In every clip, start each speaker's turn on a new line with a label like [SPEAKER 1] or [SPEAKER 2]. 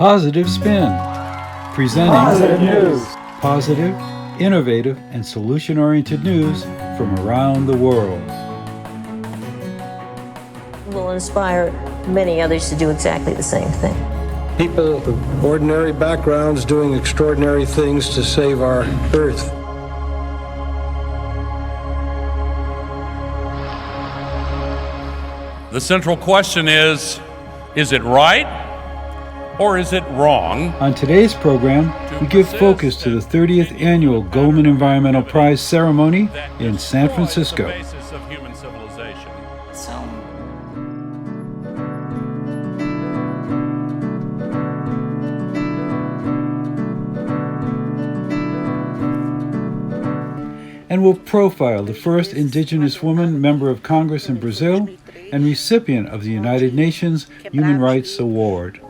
[SPEAKER 1] Positive Spin, presenting
[SPEAKER 2] positive news.
[SPEAKER 1] Positive, innovative, and solution-oriented news from around the world.
[SPEAKER 3] Will inspire many others to do exactly the same thing.
[SPEAKER 2] People with ordinary backgrounds doing extraordinary things to save our Earth.
[SPEAKER 4] The central question is it right or is it wrong?
[SPEAKER 1] On today's program, we give focus to the 30th annual Goldman Environmental Prize Ceremony in San Francisco. And we'll profile the first indigenous woman member of Congress in Brazil and recipient of the United Nations Human Rights Award.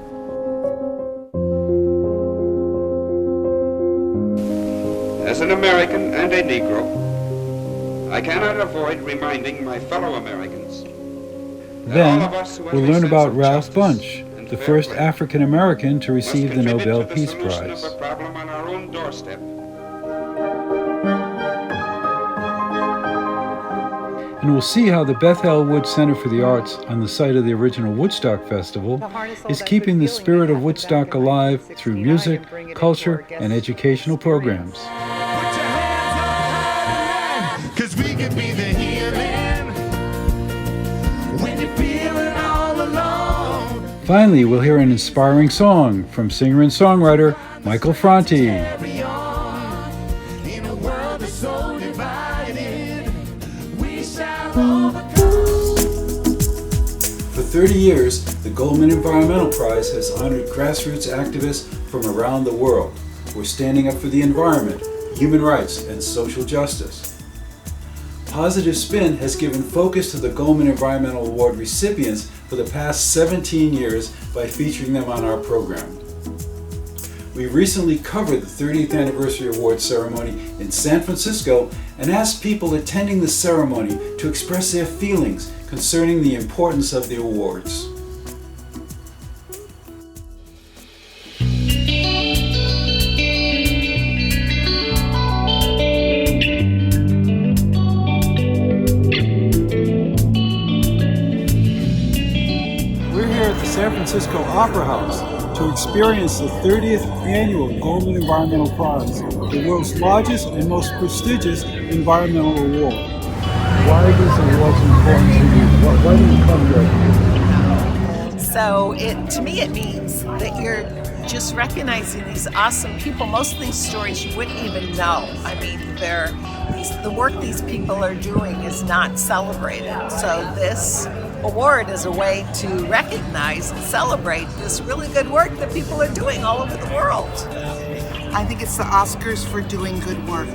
[SPEAKER 5] As an American and a Negro, I cannot avoid reminding my fellow Americans
[SPEAKER 1] Then we'll learn about Ralphe Bunche, the first African American to receive the Nobel Peace Prize. And we'll see how the Bethel Woods Center for the Arts, on the site of the original Woodstock Festival, is keeping the spirit of Woodstock alive through music, culture, and educational programs. Finally, we'll hear an inspiring song from singer and songwriter Michael Franti. For 30 years, the Goldman Environmental Prize has honored grassroots activists from around the world who are standing up for the environment, human rights, and social justice. Positive Spin has given focus to the Goldman Environmental Award recipients for the past 17 years by featuring them on our program. We recently covered the 30th Anniversary Award Ceremony in San Francisco and asked people attending the ceremony to express their feelings concerning the importance of the awards. We're here at the San Francisco Opera House to experience the 30th Annual Goldman Environmental Prize, the world's largest and most prestigious environmental award. Why are these awards important to you? Why do you come here?
[SPEAKER 6] So to me it means that you're just recognizing these awesome people. Most of these stories you wouldn't even know. I mean, the work these people are doing is not celebrated. So this award is a way to recognize and celebrate this really good work that people are doing all over the world.
[SPEAKER 7] I think it's the Oscars for doing good work.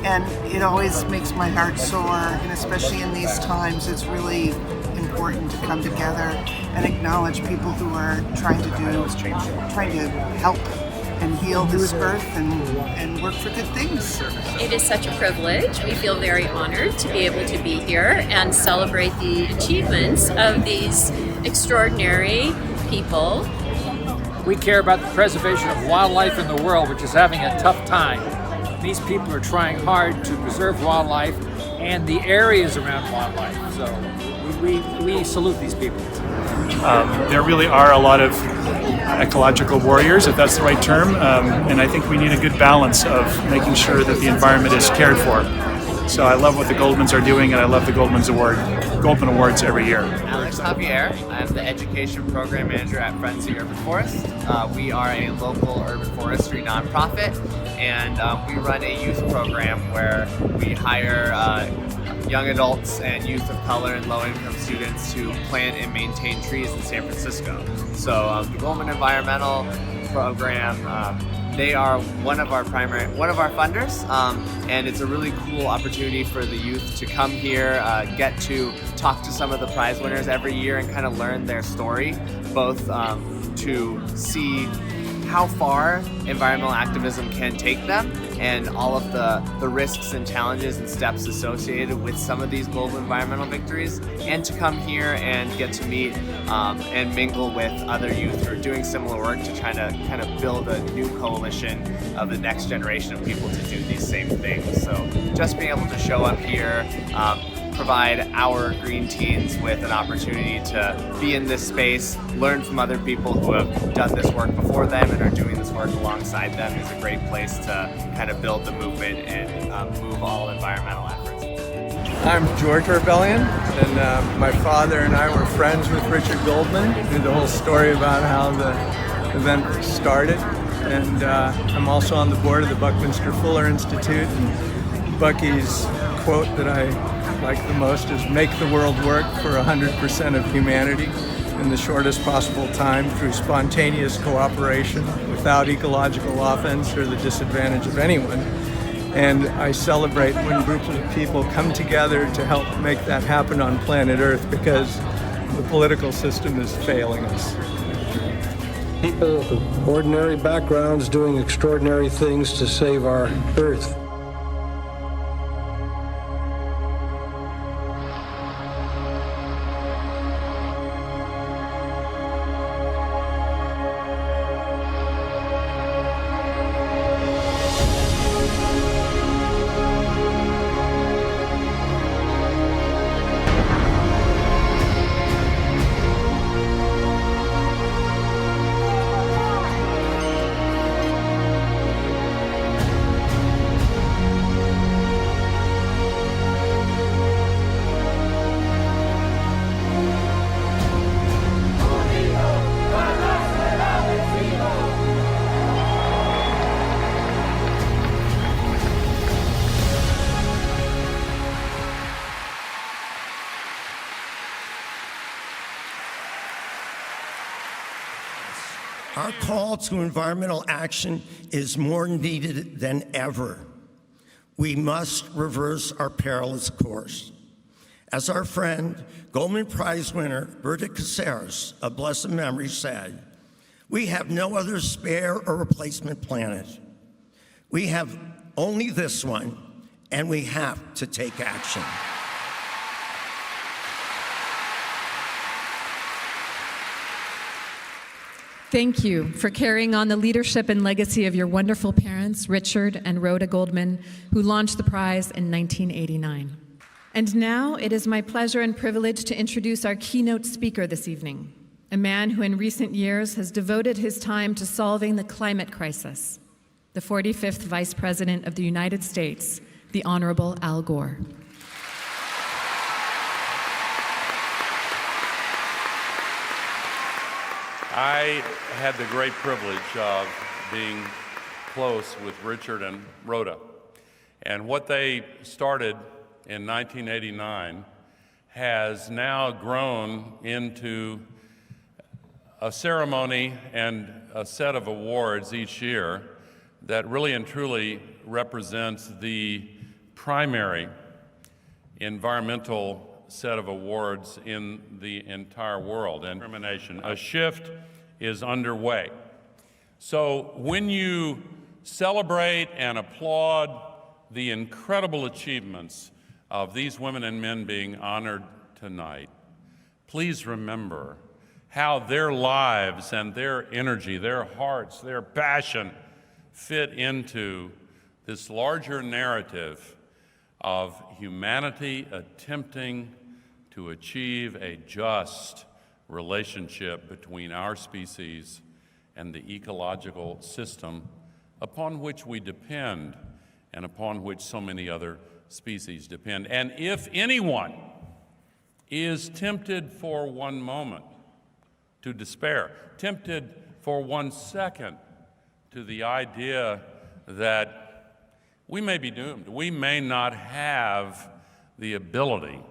[SPEAKER 7] And it always makes my heart soar, and especially in these times, it's really important to come together and acknowledge people who are trying to help and heal this earth and work for good things.
[SPEAKER 8] It is such a privilege. We feel very honored to be able to be here and celebrate the achievements of these extraordinary people.
[SPEAKER 9] We care about the preservation of wildlife in the world, which is having a tough time. These people are trying hard to preserve wildlife and the areas around wildlife. So we salute these people.
[SPEAKER 10] There really are a lot of ecological warriors, if that's the right term, and I think we need a good balance of making sure that the environment is cared for. So I love what the Goldmans are doing, and I love the Goldman Awards every year.
[SPEAKER 11] Alex Javier. I'm the Education Program Manager at Friends of Urban Forest. We are a local urban forestry nonprofit, and we run a youth program where we hire young adults and youth of color and low-income students to plant and maintain trees in San Francisco. So the Goldman Environmental Program, they are one of our funders, and it's a really cool opportunity for the youth to come here, get to talk to some of the prize winners every year and kind of learn their story, both to see how far environmental activism can take them and all of the risks and challenges and steps associated with some of these global environmental victories, and to come here and get to meet and mingle with other youth who are doing similar work to try to kind of build a new coalition of the next generation of people to do these same things. So just being able to show up here, provide our green teens with an opportunity to be in this space, learn from other people who have done this work before them and are doing this work alongside them is a great place to kind of build the movement and move all environmental efforts.
[SPEAKER 12] I'm George Rebellion, and my father and I were friends with Richard Goldman. Knew the whole story about how the event started. And I'm also on the board of the Buckminster Fuller Institute. And Bucky's quote that I like the most is, "Make the world work for 100% of humanity in the shortest possible time through spontaneous cooperation without ecological offense or the disadvantage of anyone." And I celebrate when groups of people come together to help make that happen on planet Earth, because the political system is failing us.
[SPEAKER 2] People with ordinary backgrounds doing extraordinary things to save our Earth.
[SPEAKER 13] Our call to environmental action is more needed than ever. We must reverse our perilous course. As our friend, Goldman Prize winner Berta Cáceres of blessed memory said, "We have no other spare or replacement planet. We have only this one, and we have to take action."
[SPEAKER 14] Thank you for carrying on the leadership and legacy of your wonderful parents, Richard and Rhoda Goldman, who launched the prize in 1989. And now it is my pleasure and privilege to introduce our keynote speaker this evening, a man who in recent years has devoted his time to solving the climate crisis, the 45th Vice President of the United States, the Honorable Al Gore.
[SPEAKER 4] I had the great privilege of being close with Richard and Rhoda. And what they started in 1989 has now grown into a ceremony and a set of awards each year that really and truly represents the primary environmental set of awards in the entire world. And a shift is underway. So when you celebrate and applaud the incredible achievements of these women and men being honored tonight, please remember how their lives and their energy, their hearts, their passion fit into this larger narrative of humanity attempting to achieve a just relationship between our species and the ecological system upon which we depend and upon which so many other species depend. And if anyone is tempted for one moment to despair, tempted for 1 second to the idea that we may be doomed, we may not have the ability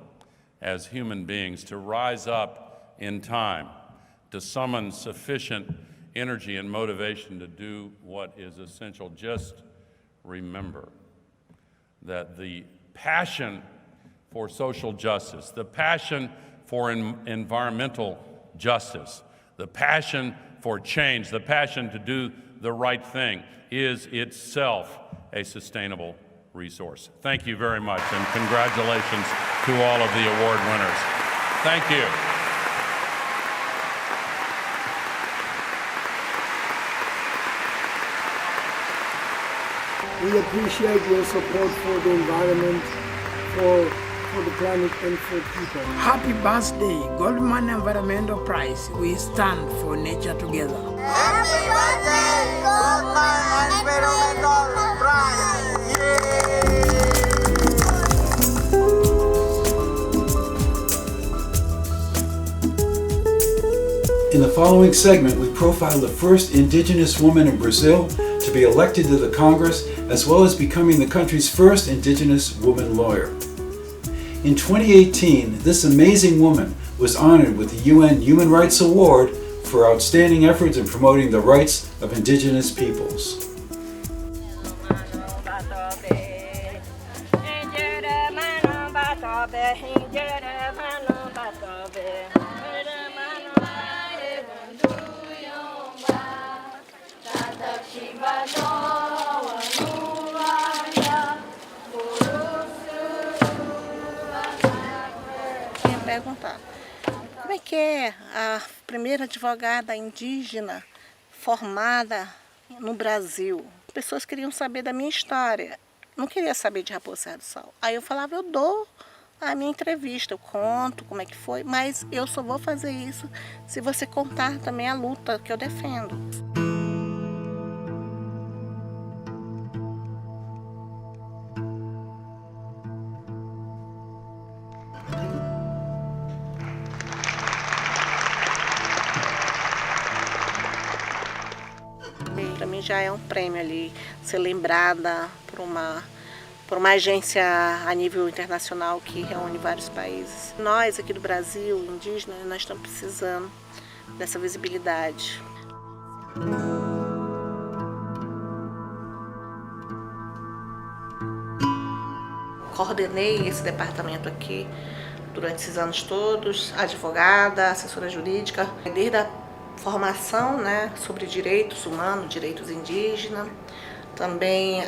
[SPEAKER 4] as human beings to rise up in time, to summon sufficient energy and motivation to do what is essential, just remember that the passion for social justice, the passion for environmental justice, the passion for change, the passion to do the right thing is itself a sustainable resource. Thank you very much, and congratulations to all of the award winners. Thank you.
[SPEAKER 15] We appreciate your support for the environment, for the planet, and for people.
[SPEAKER 16] Happy birthday, Goldman Environmental Prize. We stand for nature together.
[SPEAKER 17] Happy birthday, Goldman Environmental Prize.
[SPEAKER 1] In the following segment, we profile the first indigenous woman in Brazil to be elected to the Congress, as well as becoming the country's first indigenous woman lawyer. In 2018, this amazing woman was honored with the UN Human Rights Award for outstanding efforts in promoting the rights of indigenous peoples.
[SPEAKER 18] Perguntar como é que é a primeira advogada indígena formada no Brasil. As pessoas queriam saber da minha história, não queria saber de Raposa Serra do Sol. Aí eu falava, eu dou a minha entrevista, eu conto como é que foi, mas eu só vou fazer isso se você contar também a luta que eu defendo. Para mim já é um prêmio ali, ser lembrada por uma agência a nível internacional que reúne vários países. Nós aqui do Brasil, indígenas, nós estamos precisando dessa visibilidade. Coordenei esse departamento aqui durante esses anos todos, advogada, assessora jurídica, desde a formação, né, sobre direitos humanos, direitos indígenas, também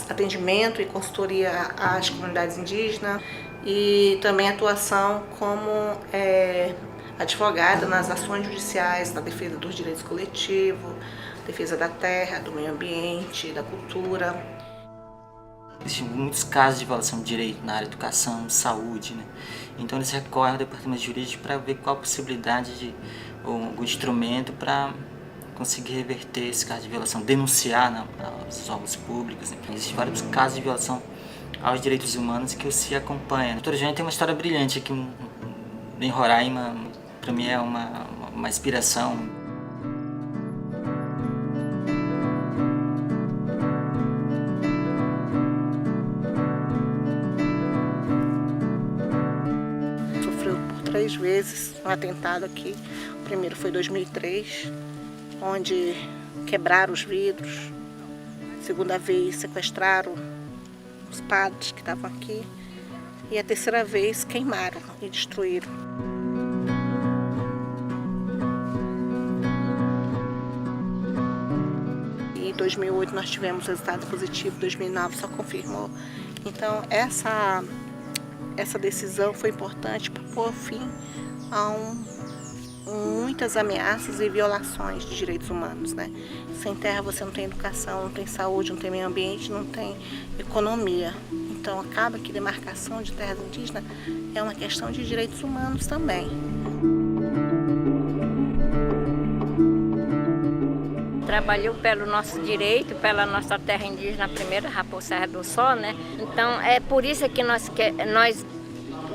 [SPEAKER 18] atendimento e consultoria às comunidades indígenas e também atuação como advogada nas ações judiciais, na defesa dos direitos coletivos, defesa da terra, do meio ambiente, da cultura.
[SPEAKER 19] Existem muitos casos de violação de direito na área de educação, saúde, né? Então eles recorrem ao departamento jurídico para ver qual a possibilidade de algum instrumento para conseguir reverter esse caso de violação, denunciar aos órgãos públicos. Né? Existem vários casos de violação aos direitos humanos que o CIE acompanha. A doutora Jane tem uma história brilhante aqui em Roraima, para mim é uma inspiração.
[SPEAKER 18] Sofreu por 3 vezes um atentado aqui. O primeiro foi em 2003, onde quebraram os vidros. Segunda vez sequestraram os padres que estavam aqui. E a terceira vez queimaram e destruíram. Em 2008 nós tivemos resultado positivo, 2009 só confirmou. Então essa decisão foi importante para pôr fim a muitas ameaças e violações de direitos humanos, né? Sem terra você não tem educação, não tem saúde, não tem meio ambiente, não tem economia. Então acaba que demarcação de terras indígenas é uma questão de direitos humanos também.
[SPEAKER 20] Trabalhou pelo nosso direito, pela nossa terra indígena, a primeira, Raposa Serra do Sol, né? Então é por isso que nós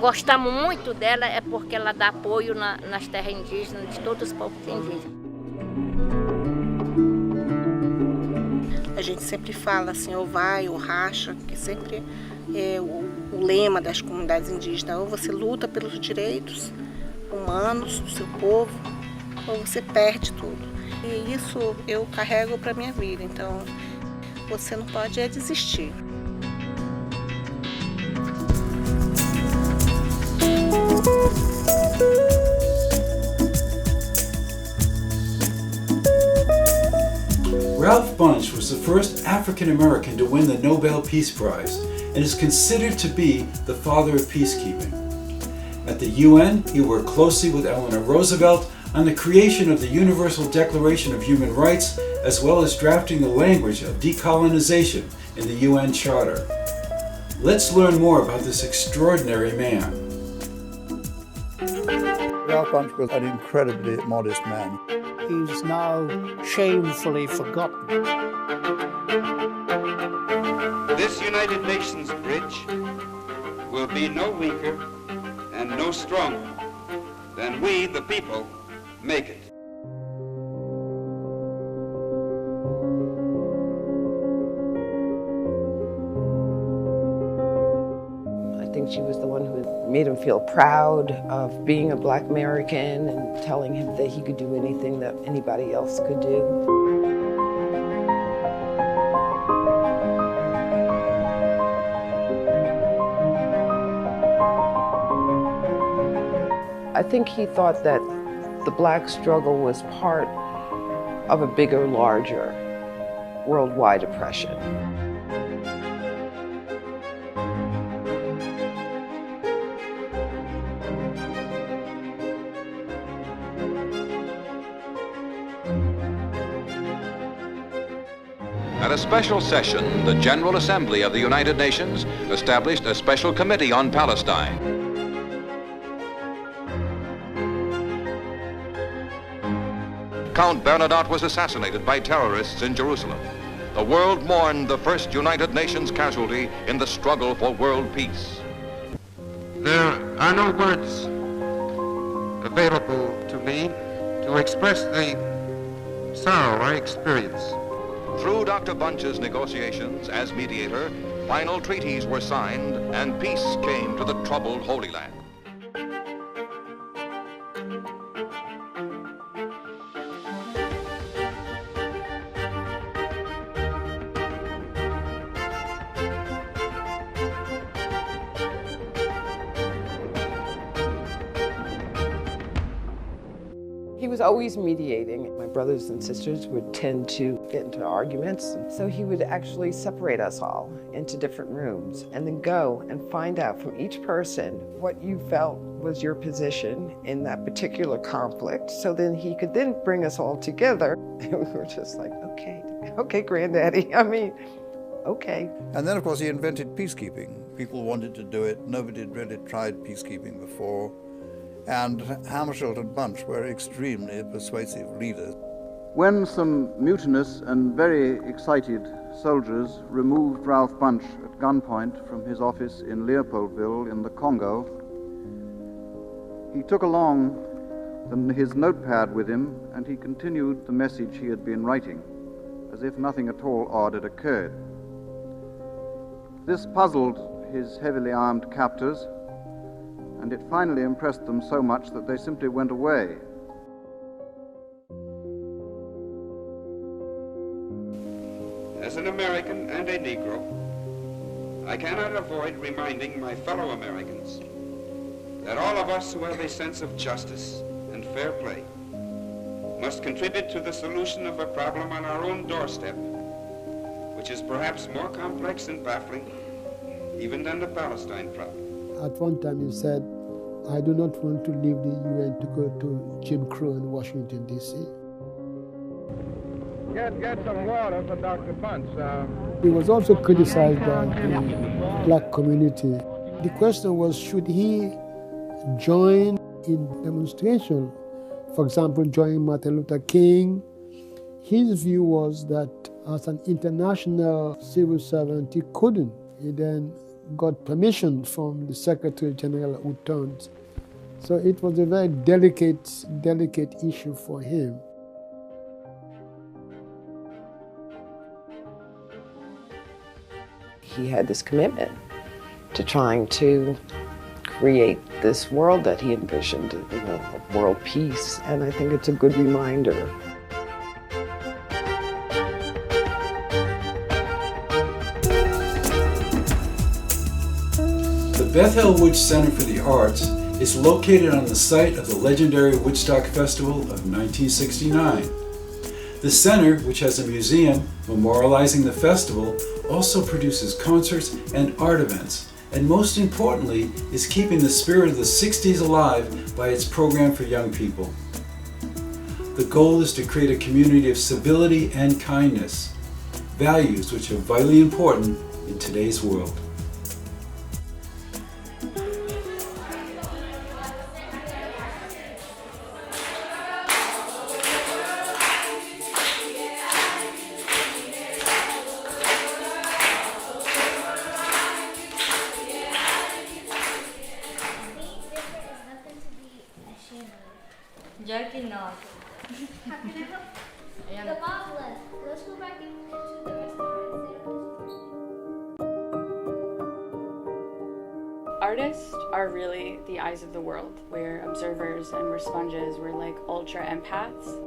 [SPEAKER 20] gostamos muito dela, é porque ela dá apoio nas terras indígenas, de todos os povos indígenas.
[SPEAKER 18] A gente sempre fala assim, ou vai, ou racha, que sempre é o lema das comunidades indígenas. Ou você luta pelos direitos humanos do seu povo, ou você perde tudo. E isso eu carrego para minha vida, então você não pode desistir.
[SPEAKER 1] was the first African American to win the Nobel Peace Prize and is considered to be the father of peacekeeping. At the UN, he worked closely with Eleanor Roosevelt on the creation of the Universal Declaration of Human Rights, as well as drafting the language of decolonization in the UN Charter. Let's learn more about this extraordinary man.
[SPEAKER 21] Ralphe Bunche was an incredibly modest man.
[SPEAKER 16] He's now shamefully forgotten.
[SPEAKER 5] This United Nations bridge will be no weaker and no stronger than we, the people, make it.
[SPEAKER 22] I think she was the one who made him feel proud of being a Black American and telling him that he could do anything that anybody else could do. I think he thought that the Black struggle was part of a bigger, larger worldwide oppression.
[SPEAKER 23] At a special session, the General Assembly of the United Nations established a special committee on Palestine. Count Bernadotte was assassinated by terrorists in Jerusalem. The world mourned the first United Nations casualty in the struggle for world peace.
[SPEAKER 5] There are no words available to me to express the sorrow I experience.
[SPEAKER 23] Through Dr. Bunche's negotiations as mediator, final treaties were signed and peace came to the troubled Holy Land.
[SPEAKER 22] He was always mediating. My brothers and sisters would tend to get into arguments, so he would actually separate us all into different rooms and then go and find out from each person what you felt was your position in that particular conflict, so then he could then bring us all together. And we were just like, okay, Granddaddy, I mean, okay.
[SPEAKER 21] And then, of course, he invented peacekeeping. People wanted to do it. Nobody had really tried peacekeeping before. And Hammarskjöld and Bunche were extremely persuasive leaders.
[SPEAKER 24] When some mutinous and very excited soldiers removed Ralphe Bunche at gunpoint from his office in Leopoldville in the Congo, he took along his notepad with him and he continued the message he had been writing, as if nothing at all odd had occurred. This puzzled his heavily armed captors, and it finally impressed them so much that they simply went away.
[SPEAKER 5] As an American and a Negro, I cannot avoid reminding my fellow Americans that all of us who have a sense of justice and fair play must contribute to the solution of a problem on our own doorstep, which is perhaps more complex and baffling even than the Palestine problem.
[SPEAKER 15] At one time he said, I do not want to leave the UN to go to Jim Crow in Washington, D.C.
[SPEAKER 2] Get some water for Dr. Bunche.
[SPEAKER 15] He was also criticized by the Black community. The question was, should he join in demonstration? For example, join Martin Luther King. His view was that as an international civil servant, he couldn't. He then got permission from the Secretary General Uton. So it was a very delicate issue for him.
[SPEAKER 22] He had this commitment to trying to create this world that he envisioned, of world peace, and I think it's a good reminder.
[SPEAKER 1] The Bethel Woods Center for the Arts is located on the site of the legendary Woodstock Festival of 1969. The center, which has a museum memorializing the festival, also produces concerts and art events, and most importantly is keeping the spirit of the 60s alive by its program for young people. The goal is to create a community of civility and kindness, values which are vitally important in today's world.
[SPEAKER 3] Joking not. How can I help? The Bob left. Let's go back into the restaurant.
[SPEAKER 6] Artists are really the eyes of the world. We're observers and we're sponges. We're like ultra empaths.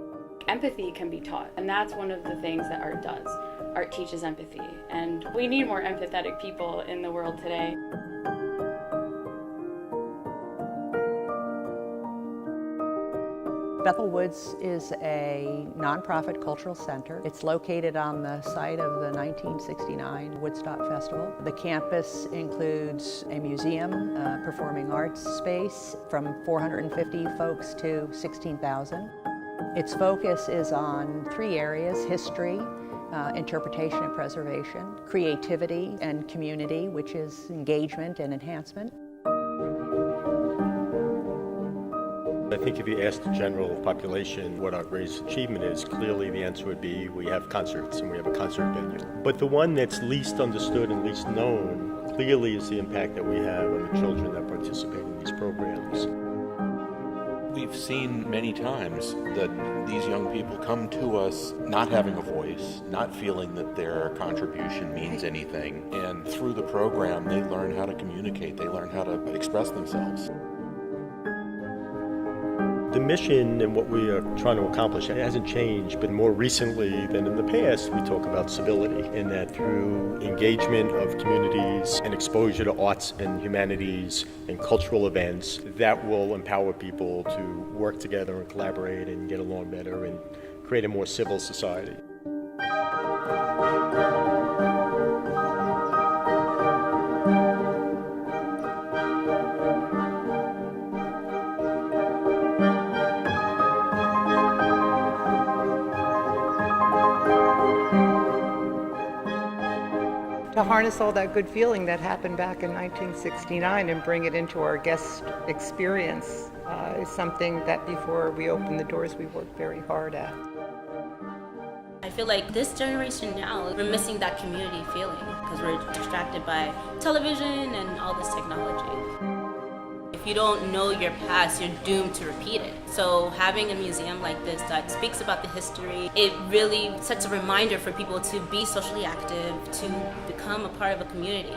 [SPEAKER 6] Empathy can be taught, and that's one of the things that art does. Art teaches empathy, and we need more empathetic people in the world today.
[SPEAKER 7] Bethel Woods is a nonprofit cultural center. It's located on the site of the 1969 Woodstock Festival. The campus includes a museum, a performing arts space from 450 folks to 16,000. Its focus is on 3 areas: history, interpretation and preservation, creativity, and community, which is engagement and enhancement.
[SPEAKER 8] I think if you ask the general population what our greatest achievement is, clearly the answer would be we have concerts and we have a concert venue. But the one that's least understood and least known clearly is the impact that we have on the children that participate in these programs.
[SPEAKER 25] We've seen many times that these young people come to us not having a voice, not feeling that their contribution means anything, and through the program they learn how to communicate, they learn how to express themselves.
[SPEAKER 8] The mission and what we are trying to accomplish, it hasn't changed, but more recently than in the past, we talk about civility, in that through engagement of communities and exposure to arts and humanities and cultural events, that will empower people to work together and collaborate and get along better and create a more civil society.
[SPEAKER 26] To harness all that good feeling that happened back in 1969 and bring it into our guest experience is something that before we open the doors we worked very hard at.
[SPEAKER 27] I feel like this generation now, we're missing that community feeling because we're distracted by television and all this technology. If you don't know your past, you're doomed to repeat it. So having a museum like this that speaks about the history, it really sets a reminder for people to be socially active, to become a part of a community.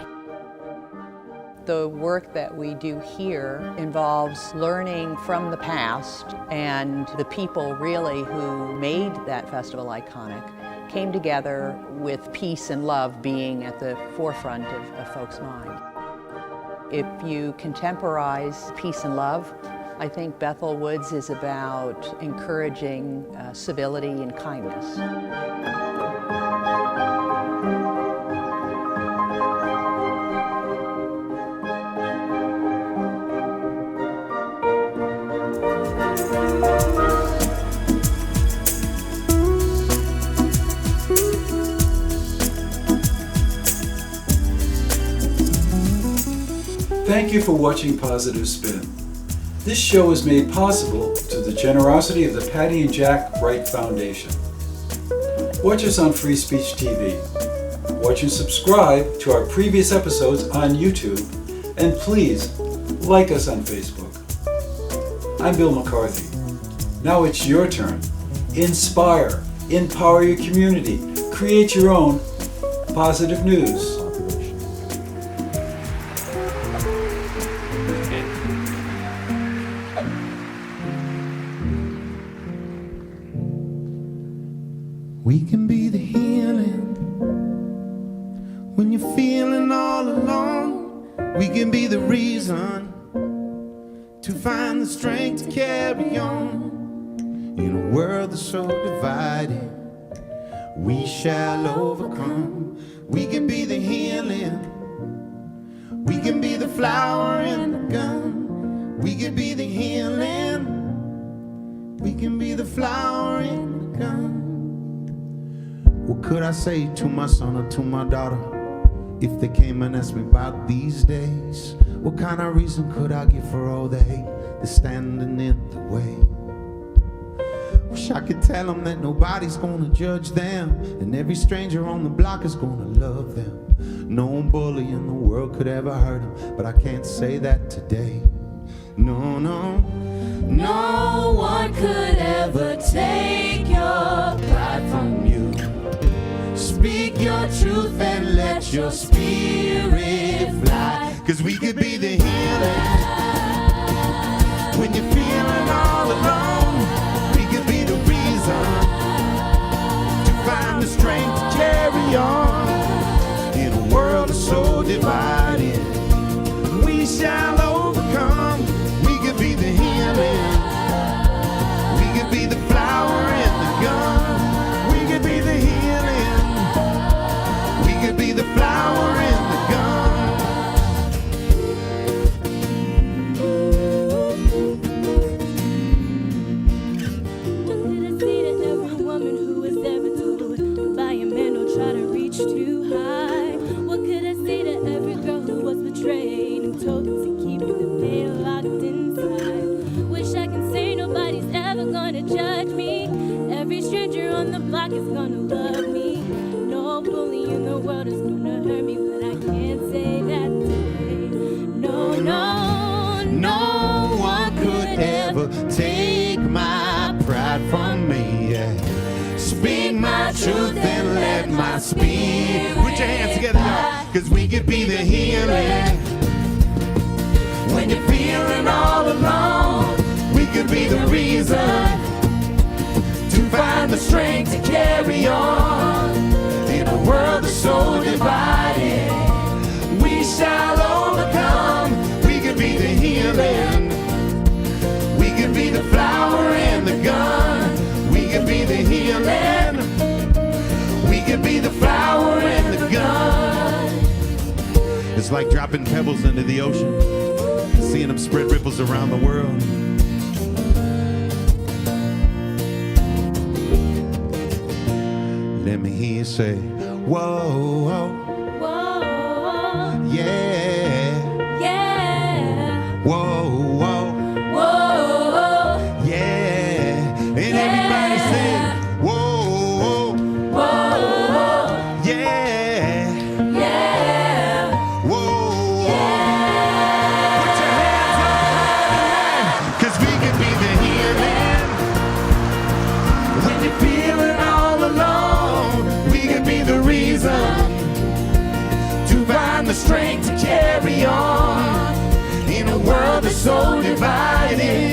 [SPEAKER 7] The work that we do here involves learning from the past, and the people really who made that festival iconic came together with peace and love being at the forefront of folks' mind. If you contemporize peace and love, I think Bethel Woods is about encouraging civility and kindness.
[SPEAKER 1] Thank you for watching Positive Spin. This show is made possible through the generosity of the Patty and Jack Wright Foundation. Watch us on Free Speech TV. Watch and subscribe to our previous episodes on YouTube, and please like us on Facebook. I'm Bill McCarthy. Now it's your turn. Inspire, empower your community, create your own positive news.
[SPEAKER 28] We can be the healing when you're feeling all alone. We can be the reason to find the strength to carry on in a world that's so divided. we shall overcome. We can be the healing, we can be the flower in the gun. We can be the healing, we can be the flower in the gun. What could I say to my son or to my daughter if they came and asked me about these days? What kind of reason could I give for all the hate that's standing in the way? Wish I could tell them that nobody's gonna judge them, and every stranger on the block is gonna love them. No bully in the world could ever hurt them, but I can't say that today. No, no.
[SPEAKER 4] No one could ever take your pride from you.
[SPEAKER 28] Speak your truth and let your spirit fly. 'Cause we could be the healing when you're feeling all alone. We could be the reason to find the strength to carry on. In a world that's so divided, we shall overcome. We could be the healing, we could be the flower in the gun. We could be the healing, we could be the flower in the gun.
[SPEAKER 4] Too high. What could I say to every girl who was betrayed and told to keep the pain locked inside? Wish I can say nobody's ever gonna judge me. Every stranger on the block is gonna love me. No bully in the world is gonna hurt me, but I can't say that today. No, no,
[SPEAKER 28] No one could ever take my pride from me. Yeah. Speak my truth and let my spirit. Put your hands together, y'all. 'Cause we could be the healing when you're feeling all alone. We could be the reason to find the strength to carry on. In a world that's so divided, we shall overcome. We could be the healing, we could be the flower in the gun. We could be the healing, we could be the flower in the gun. It's like dropping pebbles into the ocean, seeing them spread ripples around the world. Let me hear you say, whoa, whoa,
[SPEAKER 4] whoa,
[SPEAKER 28] yeah,
[SPEAKER 4] yeah,
[SPEAKER 28] whoa, whoa,
[SPEAKER 4] whoa,
[SPEAKER 28] yeah. And everybody say, whoa,
[SPEAKER 4] whoa,
[SPEAKER 28] yeah,
[SPEAKER 4] yeah,
[SPEAKER 28] whoa, yeah. Put your hands up high, 'cause we can be the healing when you're feeling all alone. We can be the reason to find the strength to carry on. In a world that's so divided,